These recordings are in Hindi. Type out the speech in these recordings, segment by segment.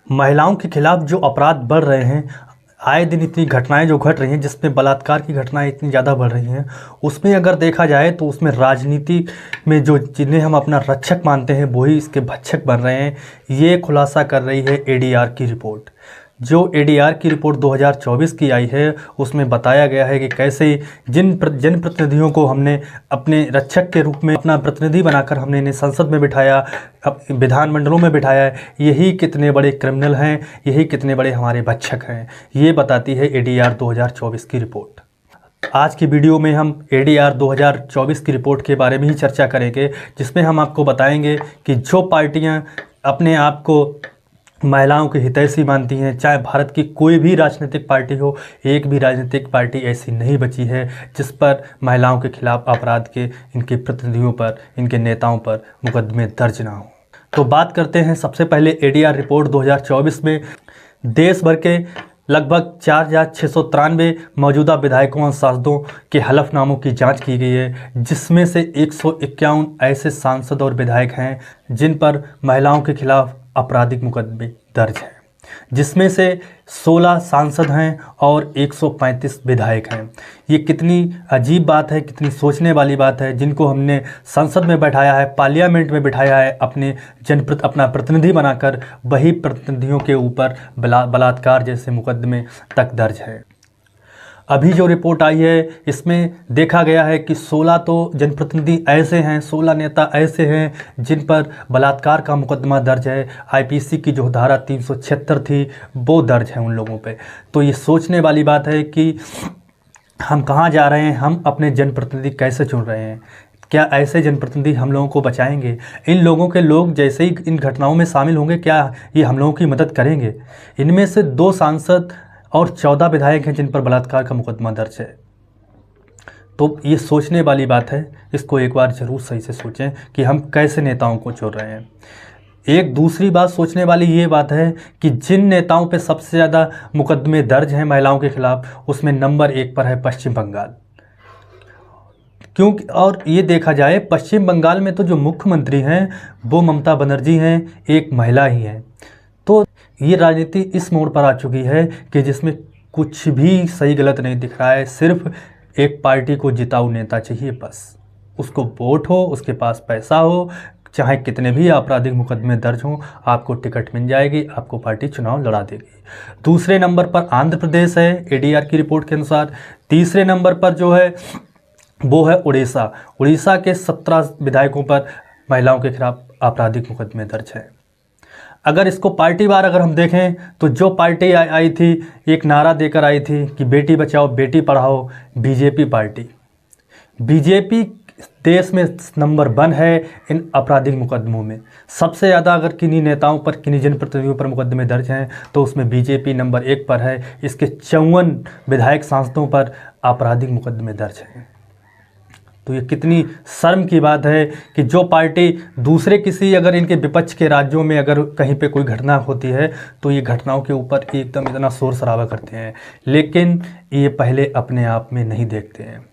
महिलाओं के खिलाफ जो अपराध बढ़ रहे हैं, आए दिन इतनी घटनाएं जो घट रही हैं, जिसमें बलात्कार की घटनाएं इतनी ज़्यादा बढ़ रही हैं, उसमें अगर देखा जाए तो उसमें राजनीति में जो जिन्हें हम अपना रक्षक मानते हैं वही इसके भक्षक बन रहे हैं। ये खुलासा कर रही है एडीआर की रिपोर्ट। जो एडीआर की रिपोर्ट 2024 की आई है, उसमें बताया गया है कि कैसे जनप्रतिनिधियों को हमने अपने रक्षक के रूप में अपना प्रतिनिधि बनाकर हमने इन्हें संसद में बिठाया, विधानमंडलों में बिठाया है। यही कितने बड़े क्रिमिनल हैं, यही कितने बड़े हमारे भक्षक हैं, ये बताती है एडीआर 2024 की रिपोर्ट। आज की वीडियो में हम एडीआर 2024 की रिपोर्ट के बारे में ही चर्चा करेंगे, जिसमें हम आपको बताएंगे कि जो पार्टियां अपने आप को महिलाओं के हितैषी मानती हैं, चाहे भारत की कोई भी राजनीतिक पार्टी हो, एक भी राजनीतिक पार्टी ऐसी नहीं बची है जिस पर महिलाओं के खिलाफ अपराध के इनके प्रतिनिधियों पर, इनके नेताओं पर मुकदमे दर्ज ना हो। तो बात करते हैं सबसे पहले एडीआर रिपोर्ट 2024 में देश भर के लगभग 4693 मौजूदा विधायकों और सांसदों के हलफनामों की जांच की गई है, जिसमें से 151 ऐसे सांसद और विधायक हैं जिन पर महिलाओं के खिलाफ आपराधिक मुकदमे दर्ज हैं, जिसमें से 16 सांसद हैं और 135 विधायक हैं। ये कितनी अजीब बात है, कितनी सोचने वाली बात है, जिनको हमने संसद में बैठाया है, पार्लियामेंट में बिठाया है, अपना प्रतिनिधि बनाकर, वही प्रतिनिधियों के ऊपर बलात्कार जैसे मुकदमे तक दर्ज हैं। अभी जो रिपोर्ट आई है, इसमें देखा गया है कि 16 तो जनप्रतिनिधि ऐसे हैं, 16 नेता ऐसे हैं जिन पर बलात्कार का मुकदमा दर्ज है। आईपीसी की जो धारा 376 थी वो दर्ज है उन लोगों पे। तो ये सोचने वाली बात है कि हम कहाँ जा रहे हैं, हम अपने जनप्रतिनिधि कैसे चुन रहे हैं। क्या ऐसे जनप्रतिनिधि हम लोगों को बचाएंगे? इन लोगों के लोग जैसे ही इन घटनाओं में शामिल होंगे, क्या ये हम लोगों की मदद करेंगे? इनमें से 2 सांसद और 14 विधायक हैं जिन पर बलात्कार का मुकदमा दर्ज है। तो ये सोचने वाली बात है, इसको एक बार ज़रूर सही से सोचें कि हम कैसे नेताओं को चुन रहे हैं। एक दूसरी बात सोचने वाली ये बात है कि जिन नेताओं पे सबसे ज़्यादा मुकदमे दर्ज हैं महिलाओं के खिलाफ, उसमें नंबर 1 पर है पश्चिम बंगाल। क्योंकि और ये देखा जाए, पश्चिम बंगाल में तो जो मुख्यमंत्री हैं वो ममता बनर्जी हैं, एक महिला ही हैं। तो ये राजनीति इस मोड़ पर आ चुकी है कि जिसमें कुछ भी सही गलत नहीं दिख रहा है। सिर्फ एक पार्टी को जिताऊ नेता चाहिए, बस उसको वोट हो, उसके पास पैसा हो, चाहे कितने भी आपराधिक मुकदमे दर्ज हों, आपको टिकट मिल जाएगी, आपको पार्टी चुनाव लड़ा देगी। दूसरे नंबर पर आंध्र प्रदेश है एडीआर की रिपोर्ट के अनुसार। तीसरे नंबर पर जो है वो है उड़ीसा। उड़ीसा के 17 विधायकों पर महिलाओं के खिलाफ आपराधिक मुकदमे दर्ज है। अगर इसको पार्टी वार अगर हम देखें तो जो पार्टी आई थी, एक नारा देकर आई थी कि Beti Bachao Beti Padhao, BJP party. BJP देश में नंबर 1 है इन आपराधिक मुकदमों में। सबसे ज़्यादा अगर किन्हीं नेताओं पर, किन्हीं जनप्रतिनिधियों पर मुकदमे दर्ज हैं तो उसमें बीजेपी नंबर 1 पर है। इसके 54 विधायक सांसदों पर आपराधिक मुकदमे दर्ज हैं। तो ये कितनी शर्म की बात है कि जो पार्टी दूसरे किसी अगर इनके विपक्ष के राज्यों में अगर कहीं पे कोई घटना होती है तो ये घटनाओं के ऊपर एकदम इतना शोर शराबा करते हैं, लेकिन ये पहले अपने आप में नहीं देखते हैं।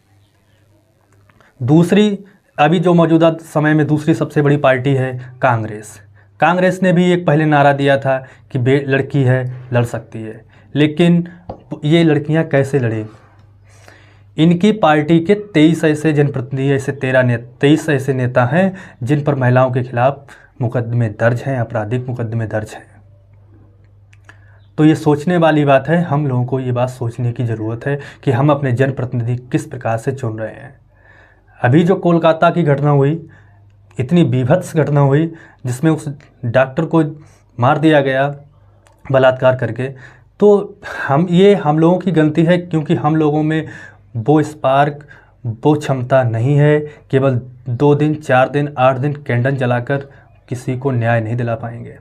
दूसरी, अभी जो मौजूदा समय में दूसरी सबसे बड़ी पार्टी है कांग्रेस। कांग्रेस ने भी एक पहले नारा दिया था कि लड़की है लड़ सकती है, लेकिन ये लड़कियां कैसे लड़ें? इनकी पार्टी के 23 ऐसे जनप्रतिनिधि, ऐसे 23 ऐसे नेता हैं जिन पर महिलाओं के खिलाफ मुकदमे दर्ज हैं, आपराधिक मुकदमे दर्ज हैं। तो ये सोचने वाली बात है, हम लोगों को ये बात सोचने की ज़रूरत है कि हम अपने जनप्रतिनिधि किस प्रकार से चुन रहे हैं। अभी जो कोलकाता की घटना हुई, इतनी बीभत्स घटना हुई जिसमें उस डॉक्टर को मार दिया गया बलात्कार करके, तो हम लोगों की गलती है, क्योंकि हम लोगों में वो स्पार्क, वो क्षमता नहीं है। केवल 2 दिन, 4 दिन, 8 दिन कैंडल जलाकर किसी को न्याय नहीं दिला पाएंगे।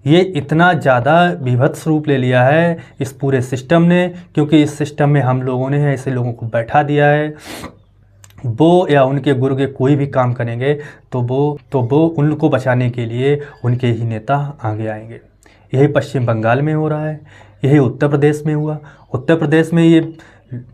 ये इतना ज़्यादा विभत्स रूप ले लिया है इस पूरे सिस्टम ने, क्योंकि इस सिस्टम में हम लोगों ने ऐसे लोगों को बैठा दिया है। वो या उनके गुरु के कोई भी काम करेंगे तो वो उनको बचाने के लिए उनके ही नेता आगे आएंगे। यही पश्चिम बंगाल में हो रहा है, यही उत्तर प्रदेश में हुआ। उत्तर प्रदेश में ये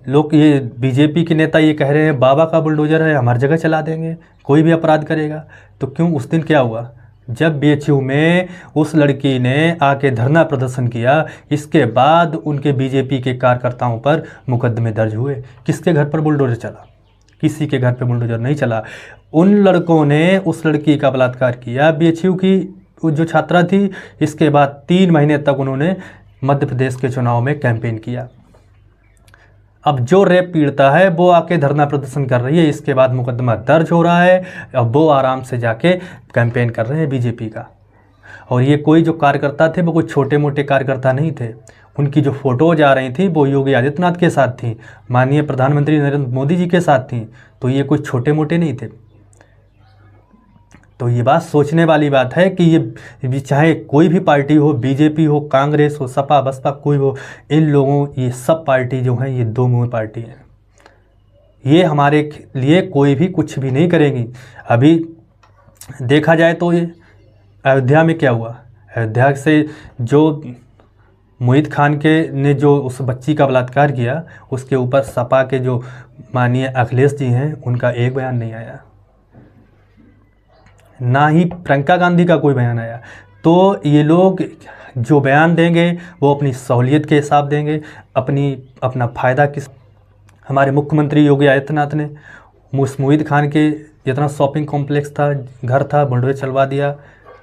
लोग, ये बीजेपी के नेता ये कह रहे हैं बाबा का बुलडोजर है, हम हर जगह चला देंगे, कोई भी अपराध करेगा। तो क्यों उस दिन क्या हुआ? जब बीएचयू में उस लड़की ने आके धरना प्रदर्शन किया, इसके बाद उनके बीजेपी के कार्यकर्ताओं पर मुकदमे दर्ज हुए। किसके घर पर बुलडोजर चला? किसी के घर पर बुलडोजर नहीं चला। उन लड़कों ने उस लड़की का बलात्कार किया, बीएचयू की जो छात्रा थी। इसके बाद 3 महीने तक उन्होंने मध्य प्रदेश के चुनाव में कैंपेन किया। अब जो रेप पीड़िता है वो आके धरना प्रदर्शन कर रही है, इसके बाद मुकदमा दर्ज हो रहा है। अब वो आराम से जाके कैंपेन कर रहे हैं बीजेपी का। और ये कोई जो कार्यकर्ता थे वो कोई छोटे मोटे कार्यकर्ता नहीं थे। उनकी जो फोटोज आ रही थी वो योगी आदित्यनाथ के साथ थी, माननीय प्रधानमंत्री नरेंद्र मोदी जी के साथ थी। तो ये कोई छोटे मोटे नहीं थे। तो ये बात सोचने वाली बात है कि ये चाहे कोई भी पार्टी हो, बीजेपी हो, कांग्रेस हो, सपा बसपा कोई हो, इन लोगों ये सब पार्टी जो हैं ये दो मुँह पार्टी है। ये हमारे लिए कोई भी कुछ भी नहीं करेंगी। अभी देखा जाए तो ये अयोध्या में क्या हुआ, अयोध्या से जो मोहित खान के ने जो उस बच्ची का बलात्कार किया, उसके ऊपर सपा के जो माननीय अखिलेश जी हैं उनका एक बयान नहीं आया, ना ही प्रियंका गांधी का कोई बयान आया। तो ये लोग जो बयान देंगे वो अपनी सहूलियत के हिसाब देंगे, अपना फ़ायदा किस। हमारे मुख्यमंत्री योगी आदित्यनाथ ने मोहित खान के जितना शॉपिंग कॉम्प्लेक्स था, घर था, बुलडोजर चलवा दिया,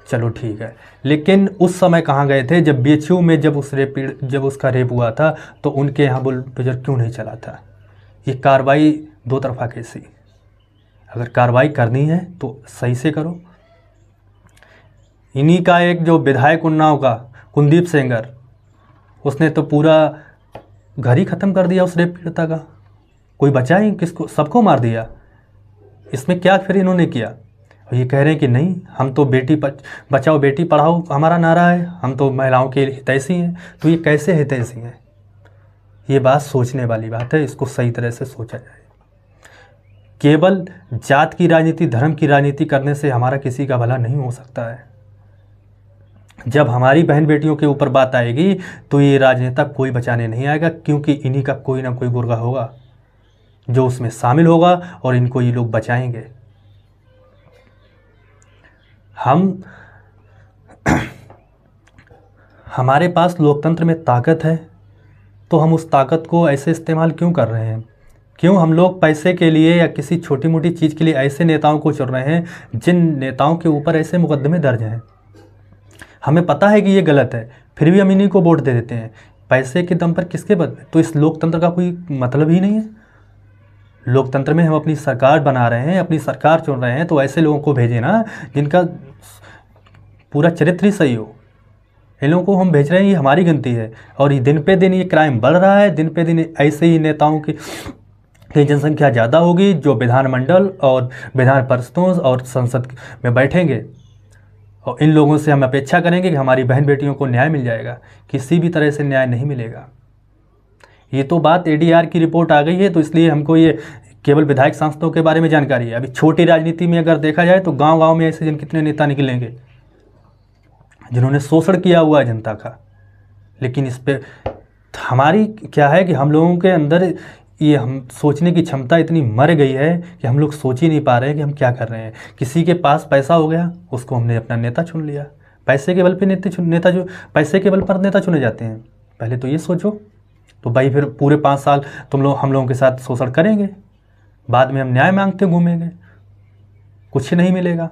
चलो ठीक है। लेकिन उस समय कहाँ गए थे जब बीएचयू में जब उसका रेप हुआ था, तो उनके यहाँ बुलडोजर क्यों नहीं चला था? ये कार्रवाई दो तरफा कैसी? अगर कार्रवाई करनी है तो सही से करो। इन्हीं का एक जो विधायक उन्नाव का कुलदीप सेंगर, उसने तो पूरा घर ही ख़त्म कर दिया उस रेप पीड़िता का। कोई बचा ही किसको? सबको मार दिया। इसमें क्या फिर इन्होंने किया? और ये कह रहे हैं कि नहीं, हम तो बेटी बचाओ बेटी पढ़ाओ हमारा नारा है, हम तो महिलाओं के हितैषी हैं। तो ये कैसे हितैषी हैं? ये बात सोचने वाली बात है, इसको सही तरह से सोचा जाए। केवल जात की राजनीति, धर्म की राजनीति करने से हमारा किसी का भला नहीं हो सकता है। जब हमारी बहन बेटियों के ऊपर बात आएगी तो ये राजनेता कोई बचाने नहीं आएगा, क्योंकि इन्हीं का कोई ना कोई गुर्गा होगा जो उसमें शामिल होगा और इनको ये लोग बचाएंगे। हमारे पास लोकतंत्र में ताकत है, तो हम उस ताकत को ऐसे इस्तेमाल क्यों कर रहे हैं? क्यों हम लोग पैसे के लिए या किसी छोटी मोटी चीज़ के लिए ऐसे नेताओं को चुन रहे हैं जिन नेताओं के ऊपर ऐसे मुकदमे दर्ज हैं? हमें पता है कि ये गलत है, फिर भी हम इन्हीं को वोट दे देते हैं। पैसे के दम पर किसके बदले? तो इस लोकतंत्र का कोई मतलब ही नहीं है। लोकतंत्र में हम अपनी सरकार बना रहे हैं, अपनी सरकार चुन रहे हैं, तो ऐसे लोगों को भेजें ना जिनका पूरा चरित्र ही सही हो। इन लोगों को हम भेज रहे हैं, ये हमारी गलती है। और ये दिन पे दिन ये क्राइम बढ़ रहा है, दिन पे दिन ऐसे ही नेताओं की जनसंख्या ज़्यादा होगी जो विधानमंडल और विधान परिषदों और संसद में बैठेंगे। और इन लोगों से हम अपेक्षा करेंगे कि हमारी बहन बेटियों को न्याय मिल जाएगा। किसी भी तरह से न्याय नहीं मिलेगा। ये तो बात एडीआर की रिपोर्ट आ गई है, तो इसलिए हमको ये केवल विधायक सांसदों के बारे में जानकारी है। अभी छोटी राजनीति में अगर देखा जाए तो गांव-गांव में ऐसे कितने नेता निकलेंगे जिन्होंने शोषण किया हुआ है जनता का। लेकिन इस पे हमारी क्या है कि हम लोगों के अंदर ये हम सोचने की क्षमता इतनी मर गई है कि हम लोग सोच ही नहीं पा रहे हैं कि हम क्या कर रहे हैं। किसी के पास पैसा हो गया, उसको हमने अपना नेता चुन लिया। पैसे के बल पे नेता जो पैसे के बल पर नेता चुने जाते हैं। पहले तो ये सोचो। तो भाई फिर पूरे 5 साल हम लोगों के साथ शोषण करेंगे, बाद में हम न्याय मांगते घूमेंगे, कुछ नहीं मिलेगा।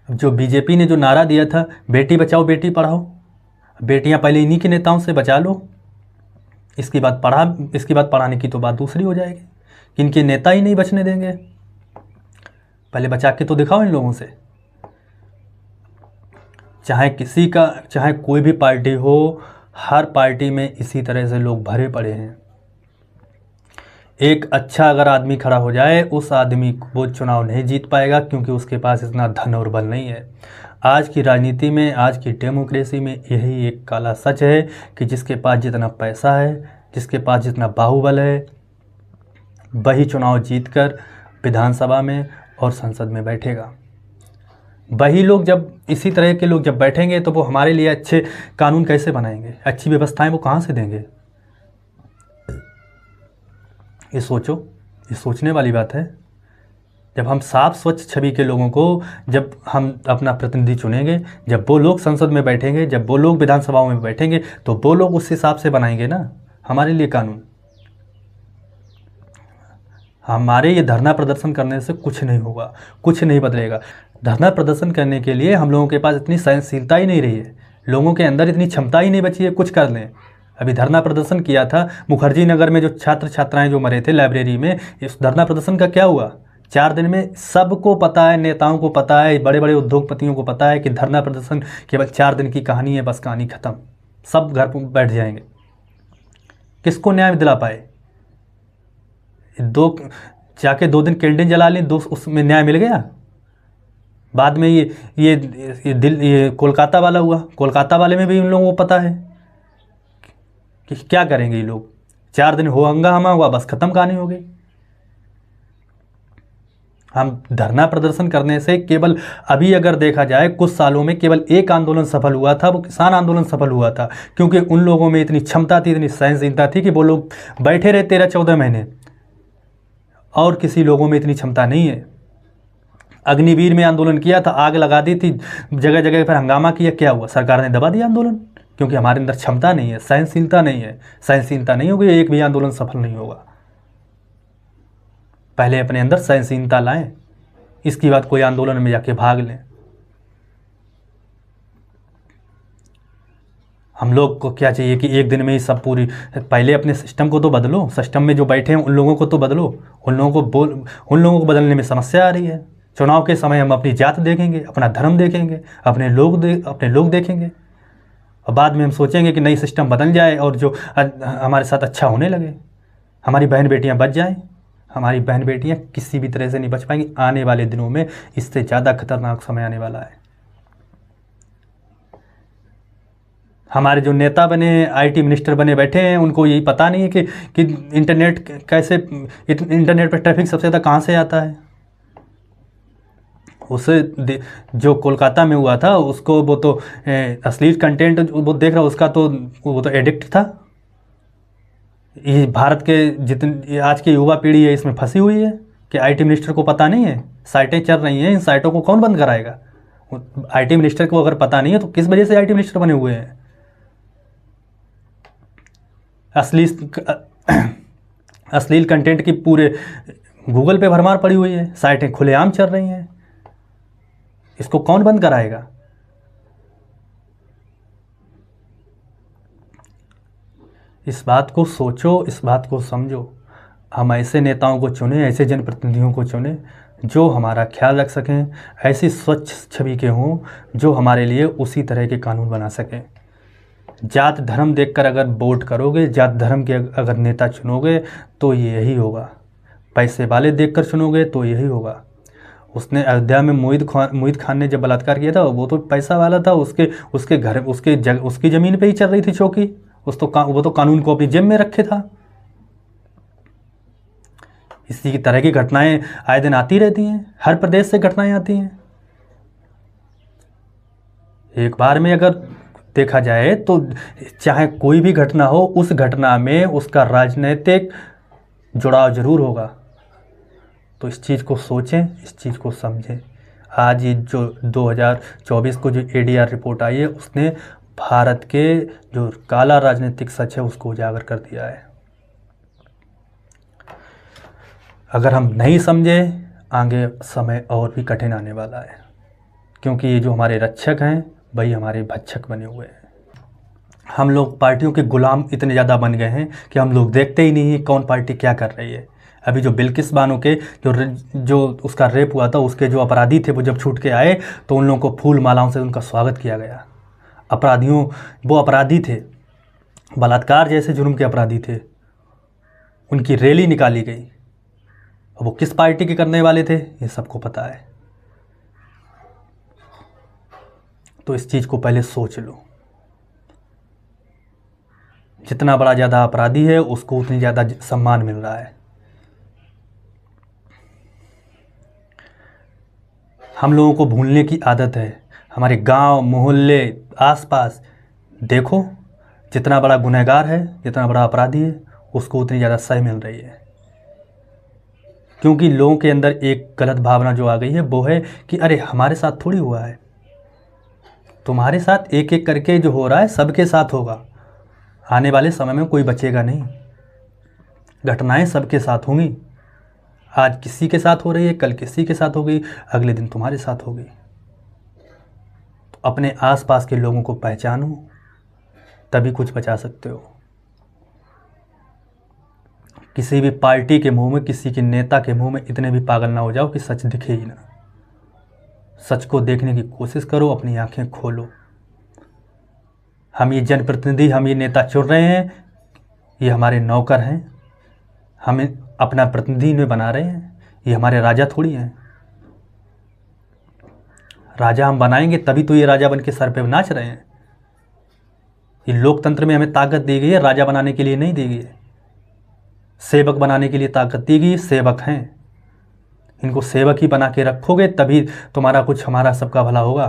अब जो बीजेपी ने जो नारा दिया था बेटी बचाओ बेटी पढ़ाओ, बेटियां पहले इन्हीं के नेताओं से बचा लो, इसके बाद पढ़ाने की तो बात दूसरी हो जाएगी कि इनके नेता ही नहीं बचने देंगे। पहले बचा के तो दिखाओ इन लोगों से। चाहे कोई भी पार्टी हो, हर पार्टी में इसी तरह से लोग भरे पड़े हैं। एक अच्छा अगर आदमी खड़ा हो जाए, उस आदमी वो चुनाव नहीं जीत पाएगा, क्योंकि उसके पास इतना धन और बल नहीं है। आज की राजनीति में, आज की डेमोक्रेसी में यही एक काला सच है कि जिसके पास जितना पैसा है, जिसके पास जितना बाहुबल है, वही चुनाव जीतकर विधानसभा में और संसद में बैठेगा। वही लोग जब इसी तरह के लोग जब बैठेंगे तो वो हमारे लिए अच्छे कानून कैसे बनाएंगे, अच्छी व्यवस्थाएं वो कहाँ से देंगे? ये सोचो, ये सोचने वाली बात है। जब हम साफ स्वच्छ छवि के लोगों को, जब हम अपना प्रतिनिधि चुनेंगे, जब वो लोग संसद में बैठेंगे, जब वो लोग विधानसभाओं में बैठेंगे, तो वो लोग उस हिसाब से बनाएंगे ना हमारे लिए कानून। हमारे ये धरना प्रदर्शन करने से कुछ नहीं होगा, कुछ नहीं बदलेगा। धरना प्रदर्शन करने के लिए हम लोगों के पास इतनी सहनशीलता ही नहीं रही है, लोगों के अंदर इतनी क्षमता ही नहीं बची है कुछ कर लें। अभी धरना प्रदर्शन किया था मुखर्जी नगर में, जो छात्र छात्राएं जो मरे थे लाइब्रेरी में, इस धरना प्रदर्शन का क्या हुआ? 4 दिन में सबको पता है, नेताओं को पता है, बड़े बड़े उद्योगपतियों को पता है कि धरना प्रदर्शन केवल 4 दिन की कहानी है, बस कहानी खत्म, सब घर पर बैठ जाएंगे। किसको न्याय दिला पाए? जाके 2 दिन कैंडल जला लें, उसमें न्याय मिल गया? बाद में ये कोलकाता वाला हुआ, कोलकाता वाले में भी उन लोगों को पता है कि क्या करेंगे ये लोग। 4 दिन हो हंगामा हुआ, बस खत्म कहानी हो गई। हम धरना प्रदर्शन करने से केवल, अभी अगर देखा जाए कुछ सालों में केवल एक आंदोलन सफल हुआ था, वो किसान आंदोलन सफल हुआ था, क्योंकि उन लोगों में इतनी क्षमता थी, इतनी सहनशीलता थी कि वो लोग बैठे रहे 13-14 महीने, और किसी लोगों में इतनी क्षमता नहीं है। अग्निवीर में आंदोलन किया था, आग लगा दी थी, जगह जगह पर हंगामा किया, क्या हुआ? सरकार ने दबा दिया आंदोलन, क्योंकि हमारे अंदर क्षमता नहीं है, सहनशीलता नहीं है। सहनशीलता नहीं होगी, एक भी आंदोलन सफल नहीं होगा। पहले अपने अंदर सहनशीलता लाएं, इसकी बाद कोई आंदोलन में जाके भाग लें। हम लोग को क्या चाहिए कि एक दिन में ही सब पूरी, पहले अपने सिस्टम को तो बदलो, सिस्टम में जो बैठे हैं उन लोगों को तो बदलो, उन लोगों को बदलने में समस्या आ रही है। चुनाव के समय हम अपनी जात देखेंगे, अपना धर्म देखेंगे, अपने लोग देखेंगे, और बाद में हम सोचेंगे कि नई सिस्टम बदल जाए और जो हमारे साथ अच्छा होने लगे, हमारी बहन बेटियां बच जाएं। हमारी बहन बेटियां किसी भी तरह से नहीं बच पाएंगी। आने वाले दिनों में इससे ज़्यादा खतरनाक समय आने वाला है। हमारे जो नेता बने, आईटी मिनिस्टर बने बैठे हैं, उनको यही पता नहीं है कि इंटरनेट कैसे, इंटरनेट पर ट्रैफिक सबसे ज़्यादा कहाँ से आता है। उसे जो कोलकाता में हुआ था, उसको वो तो अश्लील कंटेंट वो देख रहा, उसका तो वो तो एडिक्ट था। ये भारत के जितने आज की युवा पीढ़ी है इसमें फंसी हुई है कि आईटी मिनिस्टर को पता नहीं है, साइटें चल रही हैं, इन साइटों को कौन बंद कराएगा? आईटी मिनिस्टर को अगर पता नहीं है तो किस वजह से आईटी मिनिस्टर बने हुए हैं? अश्लील कंटेंट की पूरे गूगल पे भरमार पड़ी हुई है, साइटें खुलेआम चल रही हैं, इसको कौन बंद कराएगा? इस बात को सोचो, इस बात को समझो। हम ऐसे नेताओं को चुने, ऐसे जनप्रतिनिधियों को चुने जो हमारा ख्याल रख सकें, ऐसी स्वच्छ छवि के हों जो हमारे लिए उसी तरह के कानून बना सकें। जात धर्म देखकर अगर वोट करोगे, जात धर्म के अगर नेता चुनोगे तो यही होगा। पैसे वाले देखकर चुनोगे तो यही होगा। उसने अयोध्या में मोहित खान ने जब बलात्कार किया था, वो तो पैसा वाला था, उसके घर उसकी ज़मीन पे ही चल रही थी चौकी, वो तो कानून को अपनी जेब में रखे था। इसी की तरह की घटनाएं आए दिन आती रहती हैं, हर प्रदेश से घटनाएं आती हैं। एक बार में अगर देखा जाए तो चाहे कोई भी घटना हो, उस घटना में उसका राजनीतिक जुड़ाव जरूर होगा। तो इस चीज़ को सोचें, इस चीज़ को समझें। आज ये जो 2024 को जो एडीआर रिपोर्ट आई है, उसने भारत के जो काला राजनीतिक सच है उसको उजागर कर दिया है। अगर हम नहीं समझे, आगे समय और भी कठिन आने वाला है, क्योंकि ये जो हमारे रक्षक हैं वही हमारे भक्षक बने हुए हैं। हम लोग पार्टियों के गुलाम इतने ज़्यादा बन गए हैं कि हम लोग देखते ही नहीं है कौन पार्टी क्या कर रही है। अभी जो बिल्किस बानो के जो उसका रेप हुआ था, उसके जो अपराधी थे वो जब छूट के आए तो उन लोगों को फूल मालाओं से उनका स्वागत किया गया। वो अपराधी थे, बलात्कार जैसे जुर्म के अपराधी थे, उनकी रैली निकाली गई। वो किस पार्टी के करने वाले थे ये सबको पता है। तो इस चीज़ को पहले सोच लो। जितना बड़ा ज़्यादा अपराधी है उसको उतनी ज़्यादा सम्मान मिल रहा है। हम लोगों को भूलने की आदत है। हमारे गांव, मोहल्ले, आसपास देखो, जितना बड़ा गुनहगार है, जितना बड़ा अपराधी है, उसको उतनी ज़्यादा सही मिल रही है। क्योंकि लोगों के अंदर एक गलत भावना जो आ गई है वो है कि अरे हमारे साथ थोड़ी हुआ है, तुम्हारे साथ एक एक करके जो हो रहा है सबके साथ होगा, आने वाले समय में कोई बचेगा नहीं, घटनाएं सबके साथ होंगी। आज किसी के साथ हो रही है, कल किसी के साथ हो गई, अगले दिन तुम्हारे साथ होगी। तो अपने आसपास के लोगों को पहचानो, तभी कुछ बचा सकते हो। किसी भी पार्टी के मुंह में, किसी के नेता के मुंह में इतने भी पागल ना हो जाओ कि सच दिखे ही ना। सच को देखने की कोशिश करो, अपनी आंखें खोलो। हम ये जनप्रतिनिधि, हम ये नेता चुन रहे हैं, ये हमारे नौकर हैं, हमें अपना प्रतिनिधि इन्हें बना रहे हैं, ये हमारे राजा थोड़ी हैं। राजा हम बनाएंगे तभी तो ये राजा बन के सर पे नाच रहे हैं। ये लोकतंत्र में हमें ताकत दी गई है, राजा बनाने के लिए नहीं दी गई है। सेवक बनाने के लिए ताकत दी गई, सेवक हैं। इनको सेवक ही बना के रखोगे तभी तुम्हारा कुछ, हमारा सबका भला होगा।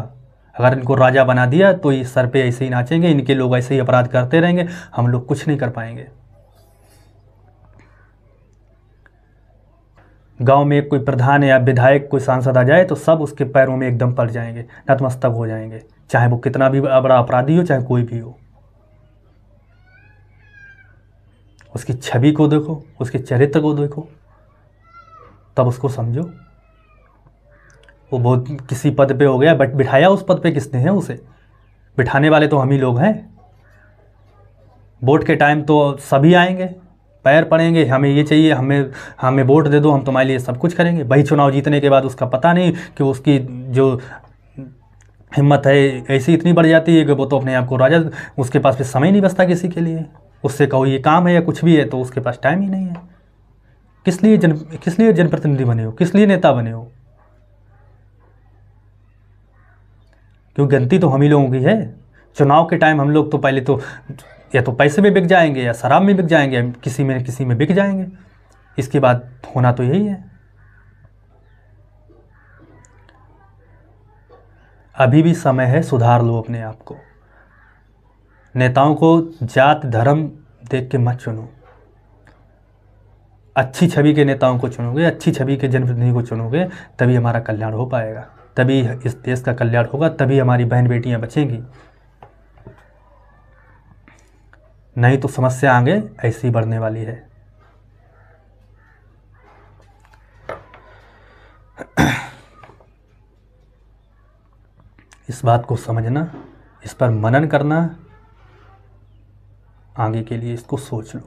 अगर इनको राजा बना दिया तो ये सर पे ऐसे ही नाचेंगे, इनके लोग ऐसे ही अपराध करते रहेंगे, हम लोग कुछ नहीं कर पाएंगे। गांव में कोई प्रधान या विधायक, कोई सांसद आ जाए तो सब उसके पैरों में एकदम पड़ जाएंगे, नतमस्तक हो जाएंगे, चाहे वो कितना भी बड़ा अपराधी हो, चाहे कोई भी हो। उसकी छवि को देखो, उसके चरित्र को देखो, तब उसको समझो। वो बहुत किसी पद पे हो गया, बट बिठाया उस पद पे किसने है? उसे बिठाने वाले तो हम ही लोग हैं। वोट के टाइम तो सभी आएंगे, पैर पड़ेंगे, हमें ये चाहिए, हमें वोट दे दो, हम तुम्हारे लिए सब कुछ करेंगे। वही चुनाव जीतने के बाद उसका पता नहीं कि उसकी जो हिम्मत है ऐसी इतनी बढ़ जाती है कि वो तो अपने आप को राजा, उसके पास फिर समय नहीं बचता किसी के लिए। उससे कहो ये काम है या कुछ भी है तो उसके पास टाइम ही नहीं है। किस लिए जनप्रतिनिधि बने हो, किस लिए नेता बने हो? क्योंकि गलती तो हम ही लोगों की है। चुनाव के टाइम हम लोग तो पहले तो या तो पैसे में बिक जाएंगे या शराब में बिक जाएंगे, किसी में बिक जाएंगे। इसके बाद होना तो यही है। अभी भी समय है, सुधार लो अपने आप को। नेताओं को जात धर्म देख के मत चुनो। अच्छी छवि के नेताओं को चुनोगे, अच्छी छवि के जनप्रतिनिधि को चुनोगे, तभी हमारा कल्याण हो पाएगा, तभी इस देश का कल्याण होगा, तभी हमारी बहन बेटियां बचेंगी। नहीं तो समस्या आगे ऐसी बढ़ने वाली है। इस बात को समझना, इस पर मनन करना, आगे के लिए इसको सोच लो।